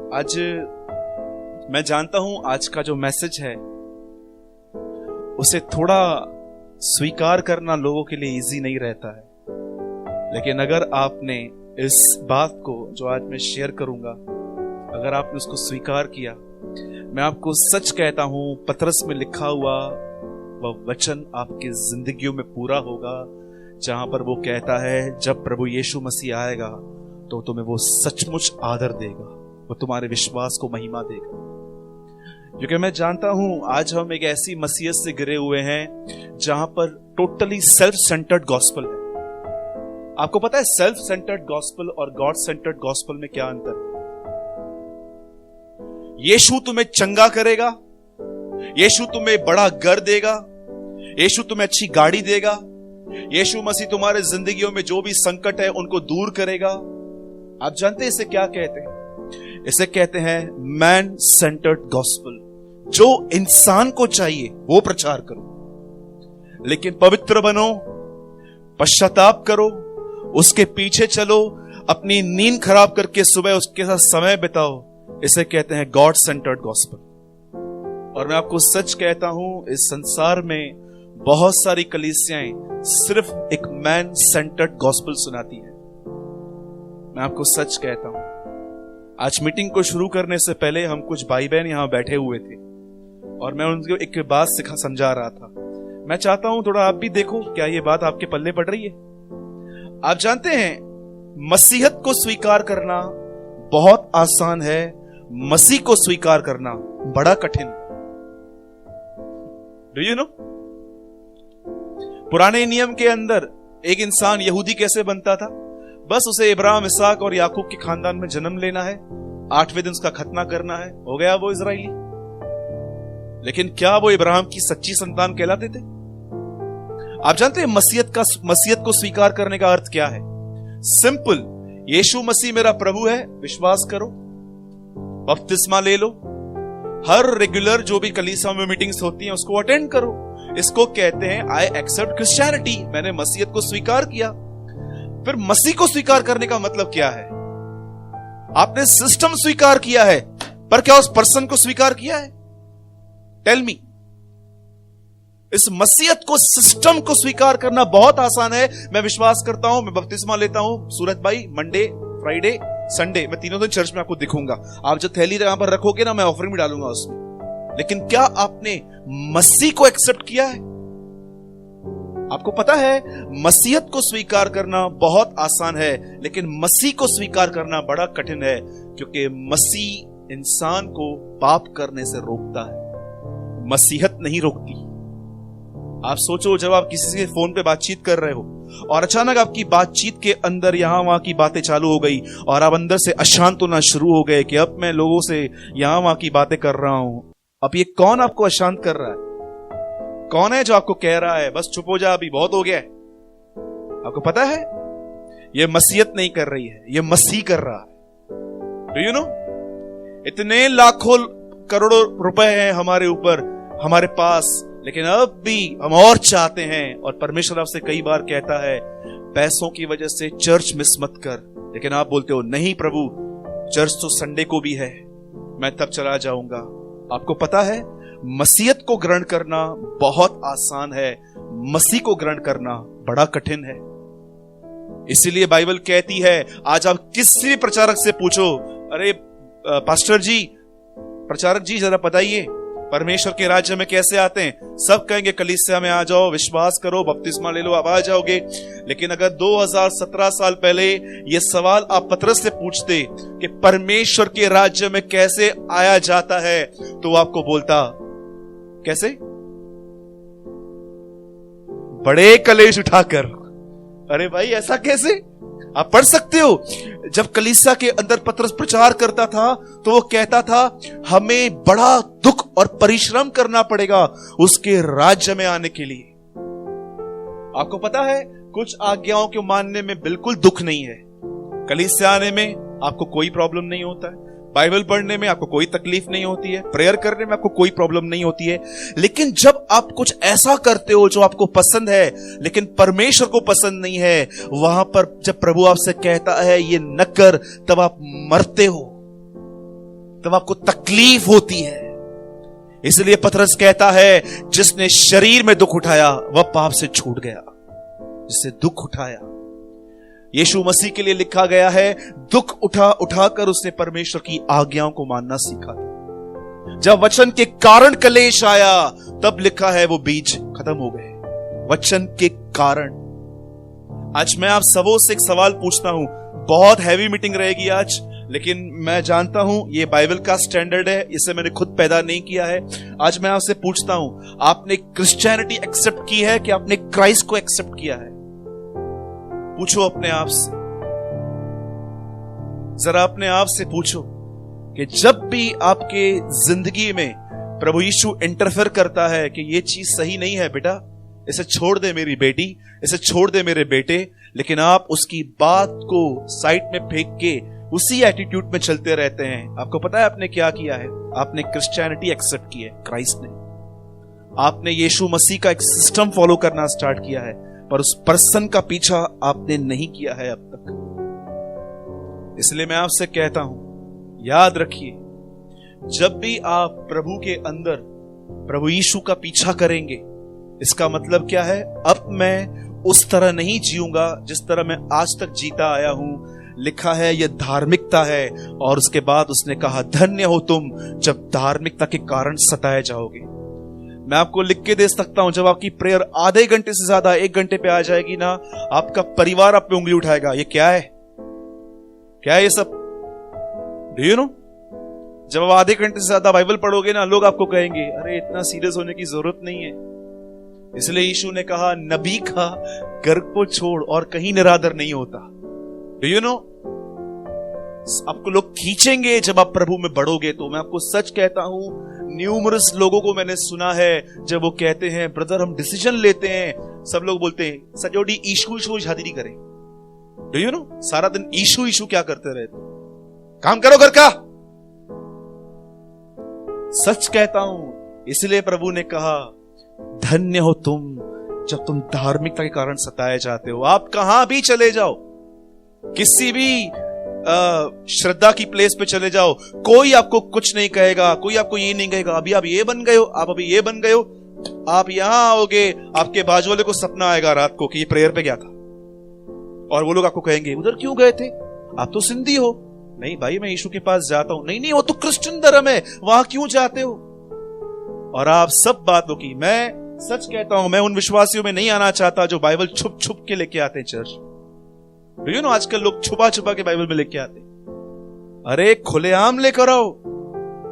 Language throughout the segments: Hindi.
आज मैं जानता हूं आज का जो मैसेज है उसे थोड़ा स्वीकार करना लोगों के लिए इजी नहीं रहता है, लेकिन अगर आपने इस बात को जो आज मैं शेयर करूंगा, अगर आपने उसको स्वीकार किया, मैं आपको सच कहता हूं पतरस में लिखा हुआ वह वचन आपकी जिंदगियों में पूरा होगा, जहां पर वो कहता है जब प्रभु यीशु मसीह आएगा तो तुम्हें वो सचमुच आदर देगा, वो तुम्हारे विश्वास को महिमा देगा। क्योंकि मैं जानता हूं आज हम एक ऐसी मसीहत से गिरे हुए हैं जहां पर टोटली सेल्फ सेंटर्ड गॉस्पेल है। आपको पता है सेल्फ सेंटर्ड गॉस्पेल और गॉड सेंटर्ड गॉस्पेल में क्या अंतर है? यीशु तुम्हें चंगा करेगा, यीशु तुम्हें बड़ा घर देगा, यीशु तुम्हें अच्छी गाड़ी देगा, यीशु मसीह तुम्हारे जिंदगियों में जो भी संकट है उनको दूर करेगा। आप जानते हैं इसे क्या कहते हैं? इसे कहते हैं मैन सेंटर्ड गॉस्पेल। जो इंसान को चाहिए वो प्रचार करो, लेकिन पवित्र बनो, पश्चाताप करो, उसके पीछे चलो, अपनी नींद खराब करके सुबह उसके साथ समय बिताओ। इसे कहते हैं गॉड सेंटर्ड गॉस्पेल। और मैं आपको सच कहता हूं इस संसार में बहुत सारी कलीसियाएं सिर्फ एक मैन सेंटर्ड गॉस्पेल सुनाती है। मैं आपको सच कहता हूं, आज मीटिंग को शुरू करने से पहले हम कुछ भाई बहन यहां बैठे हुए थे और मैं उनको एक बात समझा रहा था। मैं चाहता हूं थोड़ा आप भी देखो, क्या ये बात आपके पल्ले पड़ रही है? आप जानते हैं मसीहत को स्वीकार करना बहुत आसान है, मसीह को स्वीकार करना बड़ा कठिन है। Do you know? पुराने नियम के अंदर एक इंसान यहूदी कैसे बनता था? बस उसे इब्राहिम, इसहाक और याकूब के खानदान में जन्म लेना है, 8वें दिन उसका खतना करना है, हो गया वो इजरायली। लेकिन क्या वो इब्राहिम की सच्ची संतान कहलाते थे? आप जानते हैं मसीहत को स्वीकार करने का अर्थ क्या है? सिंपल, यीशु मसीह मेरा प्रभु है, विश्वास करो, बपतिस्मा ले लो, हर रेगुलर जो भी कलीसिया में मीटिंग्स होती हैं उसको अटेंड करो। इसको कहते हैं आई एक्सेप्ट क्रिश्चियनिटी। मैंने मसीहत को स्वीकार किया। फिर मसीह को स्वीकार करने का मतलब क्या है? आपने सिस्टम स्वीकार किया है, पर क्या उस पर्सन को स्वीकार किया है? Tell me. इस मसीहत को, सिस्टम को स्वीकार करना बहुत आसान है। मैं विश्वास करता हूं, मैं बपतिस्मा लेता हूं, सूरज भाई मंडे, फ्राइडे, संडे, मैं तीनों दिन चर्च में आपको दिखूंगा। आप जो थैली यहां पर रखोगे ना, मैं ऑफरिंग भी डालूंगा उसमें। लेकिन क्या आपने मसीह को एक्सेप्ट किया है? आपको पता है मसीहत को स्वीकार करना बहुत आसान है, लेकिन मसीह को स्वीकार करना बड़ा कठिन है, क्योंकि मसीह इंसान को पाप करने से रोकता है, मसीहत नहीं रोकती। आप सोचो, जब आप किसी से फोन पे बातचीत कर रहे हो और अचानक आपकी बातचीत के अंदर यहां वहां की बातें चालू हो गई और आप अंदर से अशांत होना शुरू हो गए कि अब मैं लोगों से यहां वहां की बातें कर रहा हूं। अब ये कौन आपको अशांत कर रहा है? कौन है जो आपको कह रहा है बस चुप हो जा, अभी बहुत हो गया है? आपको पता है ये मसीहत नहीं कर रही है, ये मसीह कर रहा है। Do you know? इतने लाखों करोड़ों रुपए हैं हमारे ऊपर, हमारे पास, लेकिन अब भी हम और चाहते हैं। और परमेश्वर आपसे कई बार कहता है पैसों की वजह से चर्च मिस मत कर, लेकिन आप बोलते हो नहीं प्रभु, चर्च तो संडे को भी है, मैं तब चला जाऊंगा। आपको पता है मसीहत को ग्रहण करना बहुत आसान है, मसीह को ग्रहण करना बड़ा कठिन है। इसीलिए बाइबल कहती है, आज आप किसी भी प्रचारक से पूछो, अरे पास्टर जी, प्रचारक जी जरा बताइए परमेश्वर के राज्य में कैसे आते हैं? सब कहेंगे कलीसिया में आ जाओ, विश्वास करो, बपतिस्मा ले लो, आप आ जाओगे। लेकिन अगर 2017 साल पहले यह सवाल आप पतरस से पूछते कि परमेश्वर के राज्य में कैसे आया जाता है, तो आपको बोलता कैसे? बड़े कलेश उठाकर। अरे भाई ऐसा कैसे? आप पढ़ सकते हो, जब कलीसिया के अंदर पतरस प्रचार करता था तो वो कहता था हमें बड़ा दुख और परिश्रम करना पड़ेगा उसके राज्य में आने के लिए। आपको पता है कुछ आज्ञाओं को मानने में बिल्कुल दुख नहीं है, कलीसिया आने में आपको कोई प्रॉब्लम नहीं होता है, बाइबल पढ़ने में आपको कोई तकलीफ नहीं होती है, प्रेयर करने में आपको कोई प्रॉब्लम नहीं होती है। लेकिन जब आप कुछ ऐसा करते हो जो आपको पसंद है लेकिन परमेश्वर को पसंद नहीं है, वहां पर जब प्रभु आपसे कहता है ये न कर, तब आप मरते हो। तब आपको तकलीफ होती है। इसलिए पतरस कहता है, जिसने शरीर में दुख उठाया वह पाप से छूट गया। जिससे दुख उठाया, यीशु मसीह के लिए लिखा गया है, दुख उठाकर उसने परमेश्वर की आज्ञाओं को मानना सीखा। जब वचन के कारण कलेश आया, तब लिखा है वो बीज खत्म हो गए, वचन के कारण। आज मैं आप सबों से एक सवाल पूछता हूं, बहुत हैवी मीटिंग रहेगी आज, लेकिन मैं जानता हूं ये बाइबल का स्टैंडर्ड है, इसे मैंने खुद पैदा नहीं किया है। आज मैं आपसे पूछता हूं, आपने क्रिश्चियनिटी एक्सेप्ट की है कि आपने क्राइस्ट को एक्सेप्ट किया है? पूछो अपने आप से, जरा अपने आप से पूछो कि जब भी आपके जिंदगी में प्रभु यीशु इंटरफेयर करता है कि ये चीज सही नहीं है बेटा, इसे छोड़ दे मेरी बेटी, इसे छोड़ दे मेरे बेटे, लेकिन आप उसकी बात को साइड में फेंक के उसी एटीट्यूड में चलते रहते हैं। आपको पता है आपने क्या किया है? आपने क्रिश्चियनिटी एक्सेप्ट की है, क्राइस्ट ने। आपने यीशु मसीह का एक सिस्टम फॉलो करना स्टार्ट किया है, पर उस पर्सन का पीछा आपने नहीं किया है अब तक। इसलिए मैं आपसे कहता हूं, याद रखिए, जब भी आप प्रभु के अंदर प्रभु यीशु का पीछा करेंगे, इसका मतलब क्या है? अब मैं उस तरह नहीं जीऊंगा जिस तरह मैं आज तक जीता आया हूं। लिखा है यह धार्मिकता है, और उसके बाद उसने कहा, धन्य हो तुम जब धार्मिकता के कारण सताए जाओगे। मैं आपको लिख के दे सकता हूं, जब आपकी प्रेयर आधे घंटे से ज्यादा 1 घंटे पे आ जाएगी ना, आपका परिवार आप पे उंगली उठाएगा, ये क्या है, क्या है ये सब? Do you know? जब आप आधे घंटे से ज्यादा बाइबल पढ़ोगे ना, लोग आपको कहेंगे, अरे इतना सीरियस होने की जरूरत नहीं है। इसलिए यीशु ने कहा, नबी का घर को छोड़ और कहीं निरादर नहीं होता। Do you know? आपको लोग खींचेंगे जब आप प्रभु में बढ़ोगे। तो मैं आपको सच कहता हूं, न्यूमरस लोगों को मैंने सुना है, जब वो कहते हैं ब्रदर हम डिसीजन लेते हैं, सब लोग बोलते हैं सजोडी ईशु ईशु शादी नहीं करें। Do you know? सारा दिन ईशु ईशु क्या करते रहते, काम करो घर का। सच कहता हूं, इसलिए प्रभु ने कहा, धन्य हो तुम जब तुम धार्मिकता के कारण सताए जाते हो। आप कहां भी चले जाओ, किसी भी श्रद्धा की प्लेस पे चले जाओ, कोई आपको कुछ नहीं कहेगा, कोई आपको ये नहीं कहेगा, अभी आप ये बन गए हो, आप अभी ये बन गए हो। आप यहां आओगे, आपके बाजू वाले को सपना आएगा रात को कि ये प्रेयर पे गया था, और वो लोग आपको कहेंगे उधर क्यों गए थे, आप तो सिंधी हो। नहीं भाई, मैं यीशु के पास जाता हूं। नहीं, वो तो क्रिश्चियन धर्म है, वहां क्यों जाते हो? और आप सब बातों की, मैं सच कहता हूं, मैं उन विश्वासियों में नहीं आना चाहता जो बाइबल छुप छुप के लेके आते हैं चर्च। यू नो, आजकल लोग छुपा छुपा के बाइबल में लेके आते। अरे खुलेआम लेकर आओ।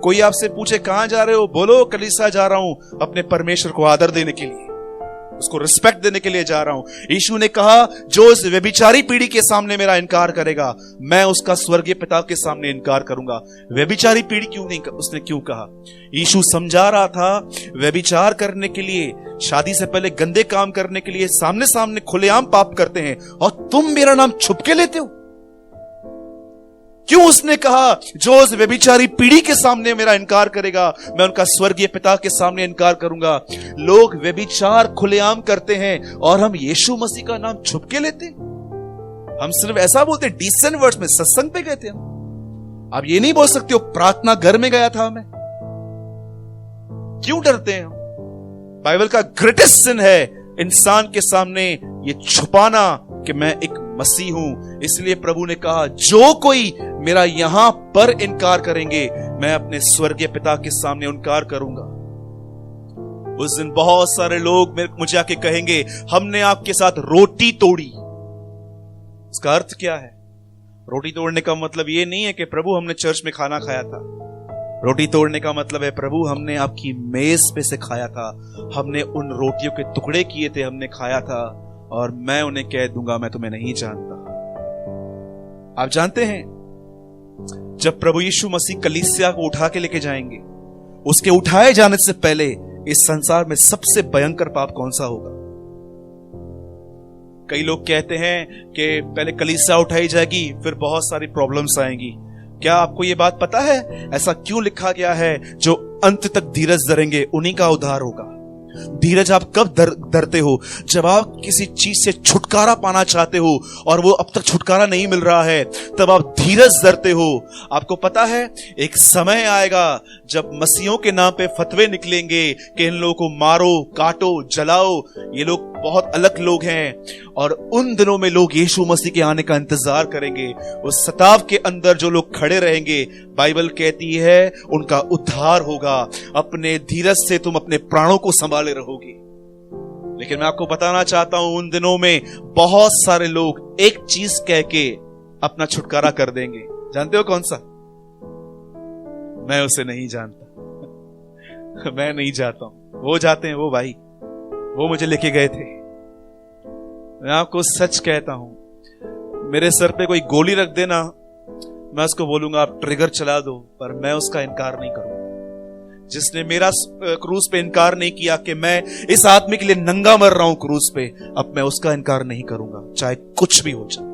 कोई आपसे पूछे कहां जा रहे हो, बोलो कलीसिया जा रहा हूं, अपने परमेश्वर को आदर देने के लिए, उसको रिस्पेक्ट देने के लिए जा रहा हूं। यीशु ने कहा, जो इस व्यभिचारी पीढ़ी के सामने मेरा इनकार करेगा, मैं उसका स्वर्गीय पिता के सामने इनकार करूंगा। व्यभिचारी पीढ़ी क्यों नहीं, उसने क्यों कहा? यीशु समझा रहा था, व्यभिचार करने के लिए, शादी से पहले गंदे काम करने के लिए सामने सामने खुलेआम पाप करते हैं, और तुम मेरा नाम छुप के लेते हो। क्यों उसने कहा, जो उस व्यभिचारी पीढ़ी के सामने मेरा इनकार करेगा, मैं उनका स्वर्गीय पिता के सामने इनकार करूंगा। लोग व्यभिचार खुलेआम करते हैं और हम यीशु मसीह का नाम छुप के लेते हैं। हम सिर्फ ऐसा बोलते हैं, डिसेंट वर्ड्स में, सत्संग पे गए थे हम। आप ये नहीं बोल सकते हो प्रार्थना घर में गया था मैं। क्यों डरते हैं? बाइबल का ग्रेटेस्ट सिन है इंसान के सामने ये छुपाना कि मैं एक मसीह हूं। इसलिए प्रभु ने कहा, जो कोई मेरा यहां पर इनकार करेंगे, मैं अपने स्वर्गीय पिता के सामने इनकार करूंगा। उस दिन बहुत सारे लोग मुझे आके कहेंगे, हमने आपके साथ रोटी तोड़ी। इसका अर्थ क्या है? रोटी तोड़ने का मतलब ये नहीं है कि प्रभु हमने चर्च में खाना खाया था। रोटी तोड़ने का मतलब है, प्रभु हमने आपकी मेज पे से खाया था, हमने उन रोटियों के टुकड़े किए थे, हमने खाया था, और मैं उन्हें कह दूंगा मैं तुम्हें नहीं जानता। आप जानते हैं, जब प्रभु यीशु मसीह कलीसिया को उठा के लेके जाएंगे, उसके उठाए जाने से पहले इस संसार में सबसे भयंकर पाप कौन सा होगा? कई लोग कहते हैं कि पहले कलीसिया उठाई जाएगी, फिर बहुत सारी प्रॉब्लम्स आएंगी। क्या आपको यह बात पता है ऐसा क्यों लिखा गया है? जो अंत तक धीरज धरेंगे उन्हीं का उद्धार होगा। धीरज आप कब डरते हो? जब आप किसी चीज से छुटकारा पाना चाहते हो और वो अब तक छुटकारा नहीं मिल रहा है, तब आप धीरज धरते हो। आपको पता है एक समय आएगा जब मसीहों के नाम पे फतवे निकलेंगे कि इन लोगों को मारो, काटो, जलाओ, ये लोग बहुत अलग लोग हैं। और उन दिनों में लोग यीशु मसीह के आने का इंतजार करेंगे। उस सताव के अंदर जो लोग खड़े रहेंगे, बाइबल कहती है उनका उद्धार होगा। अपने धीरज से तुम अपने प्राणों को संभाले रहोगे। लेकिन मैं आपको बताना चाहता हूं, उन दिनों में बहुत सारे लोग एक चीज कह के अपना छुटकारा कर देंगे। जानते हो कौन सा? मैं उसे नहीं जानता। मैं नहीं जाता हूं, वो जाते हैं। वो भाई, वो मुझे लेके गए थे। मैं आपको सच कहता हूं, मेरे सर पे कोई गोली रख देना, मैं उसको बोलूंगा आप ट्रिगर चला दो, पर मैं उसका इनकार नहीं करूंगा। जिसने मेरा क्रूज पे इनकार नहीं किया कि मैं इस आदमी के लिए नंगा मर रहा हूं क्रूज पे, अब मैं उसका इनकार नहीं करूंगा, चाहे कुछ भी हो जाए।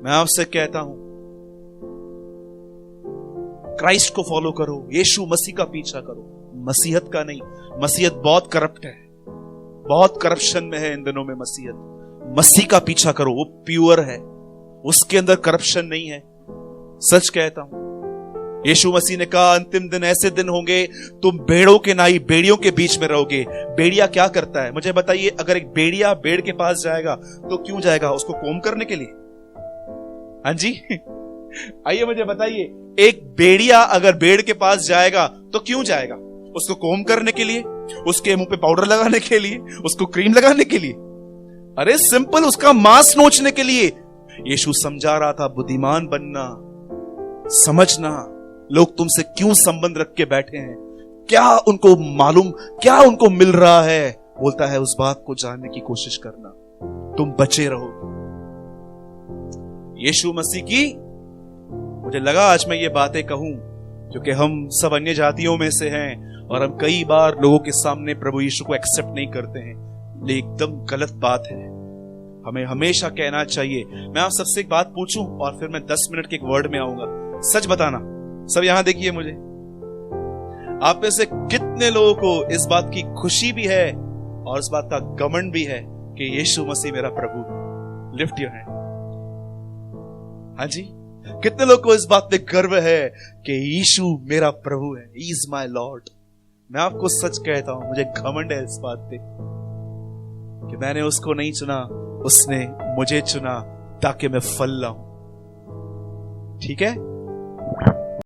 मैं आपसे कहता हूं, क्राइस्ट को फॉलो करो, यीशु मसीह का पीछा करो, मसीहत का नहीं। मसीहत बहुत करप्ट है, बहुत करप्शन में है इन दिनों में मसीहत। मसीह का पीछा करो, वो प्योर है, उसके अंदर करप्शन नहीं है। सच कहता हूं, यीशु मसीह ने कहा अंतिम दिन ऐसे दिन होंगे तुम भेड़ों के नाई बेड़ियों के बीच में रहोगे। बेड़िया क्या करता है मुझे बताइए? अगर एक बेड़िया भेड़ के पास जाएगा तो क्यों जाएगा? उसको कोम करने के लिए? हाँ जी आइए मुझे बताइए, एक बेड़िया अगर भेड़ के पास जाएगा तो क्यों जाएगा? उसको कोम करने के लिए, उसके मुंह पे पाउडर लगाने के लिए, उसको क्रीम लगाने के लिए? अरे सिंपल, उसका मांस नोचने के लिए। यीशु समझा रहा था बुद्धिमान बनना, समझना लोग तुमसे क्यों संबंध रख के बैठे हैं, क्या उनको मालूम, क्या उनको मिल रहा है। बोलता है उस बात को जानने की कोशिश करना, तुम बचे रहो। यीशु मसीह की, मुझे लगा आज मैं ये बातें कहूं क्योंकि हम सब अन्य जातियों में से हैं और हम कई बार लोगों के सामने प्रभु यीशु को एक्सेप्ट नहीं करते हैं। ये एकदम गलत बात है, हमें हमेशा कहना चाहिए। मैं आप सबसे एक बात पूछूं और फिर मैं 10 मिनट के एक वर्ड में आऊंगा। सच बताना, सब यहां देखिए मुझे, आप में से कितने लोगों को इस बात की खुशी भी है और इस बात का घमंड भी है कि यीशु मसीह मेरा प्रभु? Lift your hand. हाँ जी, कितने लोगों को इस बात पे गर्व है कि यीशु मेरा प्रभु है, ही इज माय लॉर्ड। मैं आपको सच कहता हूं, मुझे घमंड है इस बात पे कि मैंने उसको नहीं चुना, उसने मुझे चुना ताकि मैं फल लाऊं। ठीक है?